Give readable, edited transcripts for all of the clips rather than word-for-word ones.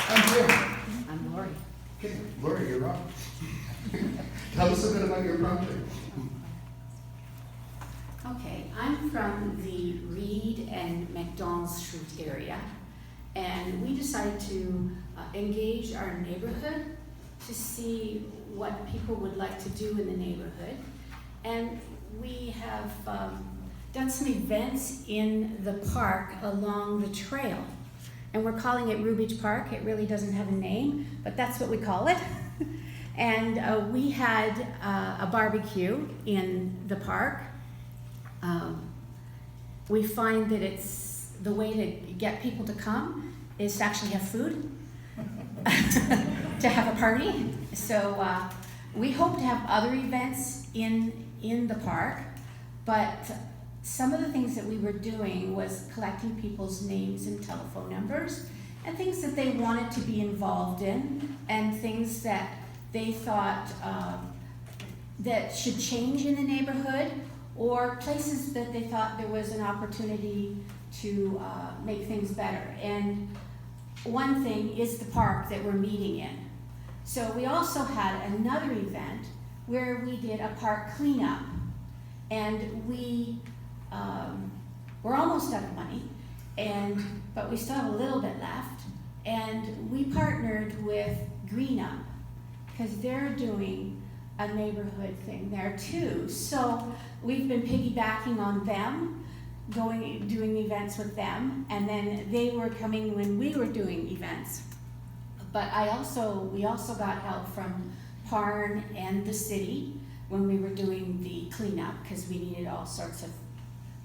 I'm Jim. I'm Lori. Okay, Lori, you're up. Tell us a bit about your project. Okay, I'm from the Reed and McDonnell Street area, and we decided to engage our neighborhood to see what people would like to do in the neighborhood. And we have done some events in the park along the trail. And we're calling it Rubridge Park. It really doesn't have a name, but that's what we call it. And we had a barbecue in the park. We find that it's the way to get people to come is to actually have food, to have a party. So we hope to have other events in the park, but some of the things that we were doing was collecting people's names and telephone numbers and things that they wanted to be involved in and things that they thought that should change in the neighborhood, or places that they thought there was an opportunity to make things better. And one thing is the park that we're meeting in. So we also had another event where we did a park cleanup, and we're almost out of money, but we still have a little bit left, and we partnered with Green Up because they're doing a neighborhood thing there too. So we've been piggybacking on them, doing events with them, and then they were coming when we were doing events. But we also got help from Parn and the city when we were doing the cleanup because we needed all sorts of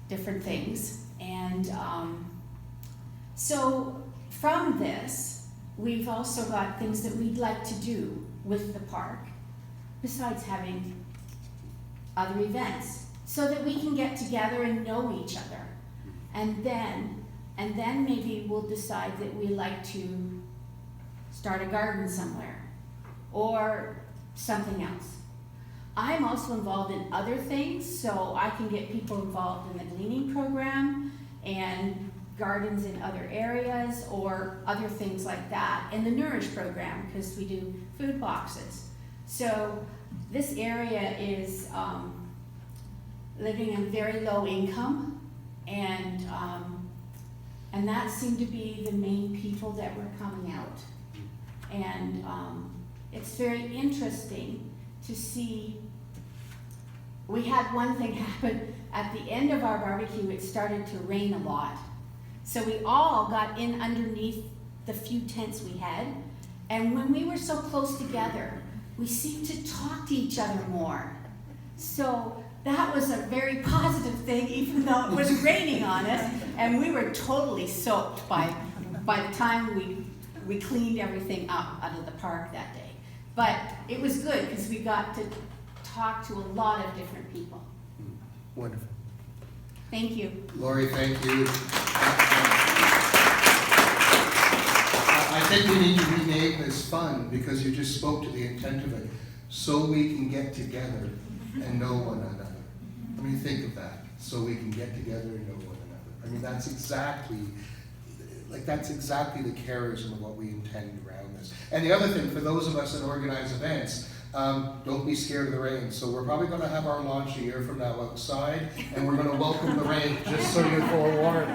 different things. And so from this, we've also got things that we'd like to do with the park, besides having other events, so that we can get together and know each other. And then maybe we'll decide that we like to start a garden somewhere or something else. I'm also involved in other things, so I can get people involved in the gleaning program and gardens in other areas or other things like that, and the Nourish program, because we do food boxes. So this area is living in very low income, and that seemed to be the main people that were coming out. And it's very interesting to see. We had one thing happen at the end of our barbecue. It started to rain a lot, so we all got in underneath the few tents we had, and when we were so close together, we seemed to talk to each other more. So that was a very positive thing, even though it was raining on us, and we were totally soaked by the time we cleaned everything up out of the park that day. But it was good because we got to talk to a lot of different people. Wonderful. Thank you. Lori, thank you. I think we need to rename this fund because you just spoke to the intent of it, so we can get together and know one another. I mean, think of that. So we can get together and know one another. I mean, that's exactly the charism of what we intend around this. And the other thing, for those of us that organize events, don't be scared of the rain. So we're probably going to have our launch a year from now outside, and we're going to welcome the rain, just so you're forewarned.